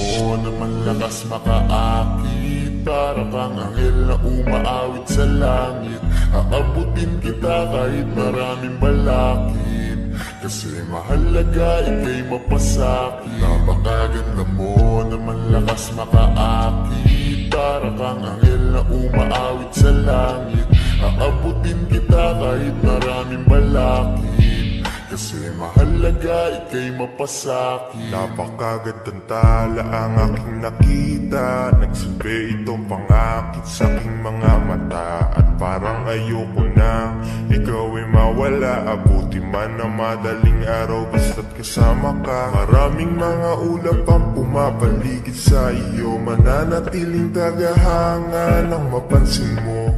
mo naman lakas makaakit. Para kang anghel na umaawit sa langit. Aabutin kita kahit maraming balakid, kasi mahalaga ika'y mapasakit. Napakaganda mo naman lakas makaakit. Para kang anghel na umaawit sa langit. Aabutin kita kahit maraming balakid, kasi mahalaga ika'y mapasakit. Napakagandang tala ang aking nakita. Nagsilbi itong pangakit sa aking mga mata. At parang ayoko na ikaw ay mawala. Abuti man na madaling araw basta't kasama ka. Maraming mga ulap ang pumapaligid sa iyo. Mananatiling tagahanga nang mapansin mo.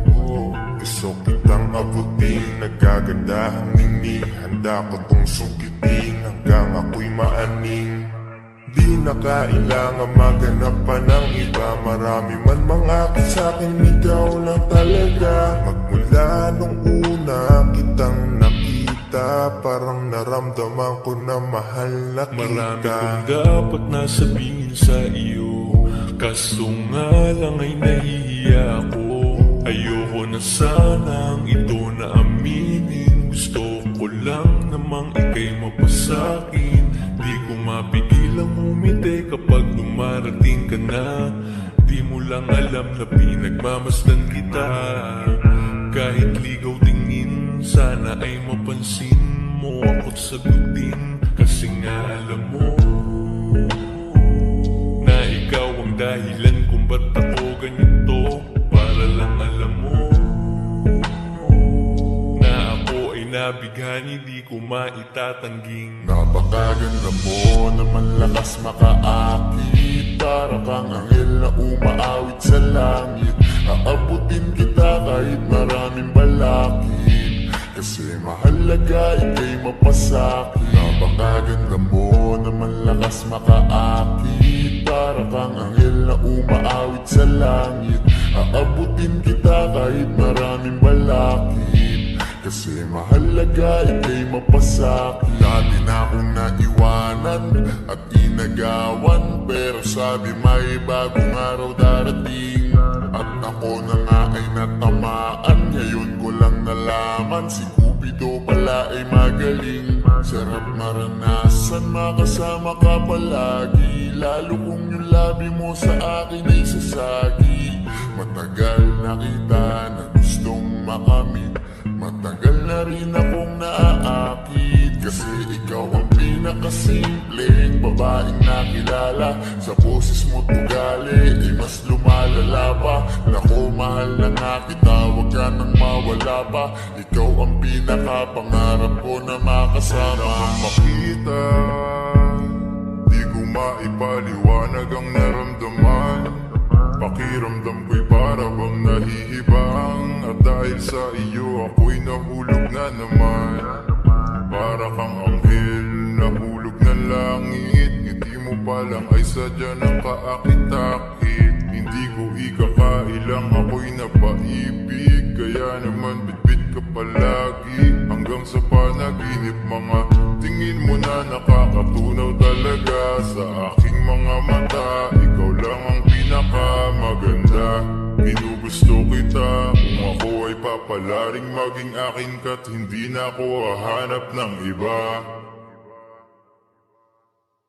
Gusto kitang abutin, nagagandahang ningning. Handa ko tong sukitin hanggang ako'y maaning. Di na kailangan maghanap pa ng iba. Marami man mangakit sa'kin, ikaw lang talaga. Magmula nung una kitang nakita, parang naramdaman ko na mahal na kita. Marami kong dapat nasabihin sa iyo, kaso nga lang ay nahihiya ako. Ayoko na sanang ito na aminin. Gusto ko lang namang ika'y mapasakin. Di ko mapigilang umiti kapag dumarating ka na. Di mo lang alam na pinagmamasdan kita. Kahit ligaw tingin, sana ay mapansin mo ako't sagutin. Kasi nga alam mo na ikaw ang dahilan kung ba't ako ganito. Para lang alam mo na ako ay nabighani, di ko maitatangging. Napakaganda mo naman lakas makaakit. Para kang anghel na umaawit sa langit. Aabutin kita kahit maraming balakid, kasi mahalaga ika'y mapasakit. Napakaganda mo naman lakas makaakit. Para kang anghel na umaawit sa langit. Aabutin kita kahit maraming balakid, kasi mahalaga ika'y mapasakit. Dati na akong naiwanan at inagawan, pero sabi may bagong araw darating. At ako na nga ay natamaan, ngayon ko lang nalaman si Cupido pala ay magaling. Sarap maranasan, makasama ka palagi, lalo kung yung labi mo sa akin ay sasagi. Matagal na kita na gustong makamit, matagal na rin akong naaakit, kasi ikaw ang pinakasimpleng babaeng nakilala. Sa boses mo tugali ay mas lumalala pa. Naku, mahal na nga kita, wag ka nang mawala pa. Ikaw ang pinakapangarap ko na makasama. Makita, di ko maipaliwanag ang naramdaman. Pakiramdam ko'y para bang nahihibang. At dahil sa iyo ako'y nahulog na naman. Para kang anghel nahulog na langit. Ngiti mo pa lang ay sadya ng kaakit-akit. Hindi ko ikakailang ako'y napaibig. Kaya naman bitbit ka palagi hanggang sa panaginip. Mga tingin mo na nakakatunaw talaga sa aking mga mata. Ikaw lang ang pinakamaganda, ginugusto kita. Kung ako ay papalaring maging akin ka't hindi na ako hahanap ng iba.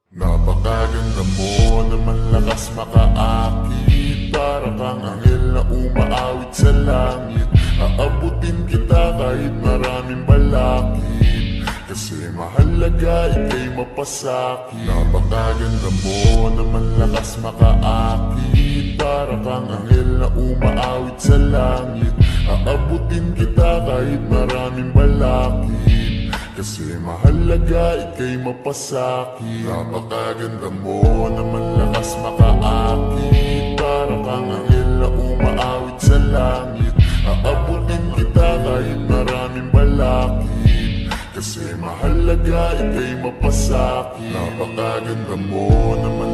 Napakaganda mo naman lakas makaakit. Para kang anghel na umaawit sa langit. Aabutin kita kahit maraming balakid, kasi mahalaga ika'y mapasakit. Napakaganda mo naman lakas makaakit. Para kang anghel na umaawit sa langit. Aabutin kita kahit maraming balakid, kasi mahalaga ika'y mapasakit. Napakaganda mo naman lakas makaakit. Para kang anghel na umaawit sa langit. Aabutin kita kahit maraming balakid, kasi mahalaga ika'y mapasakit. Napakaganda mo naman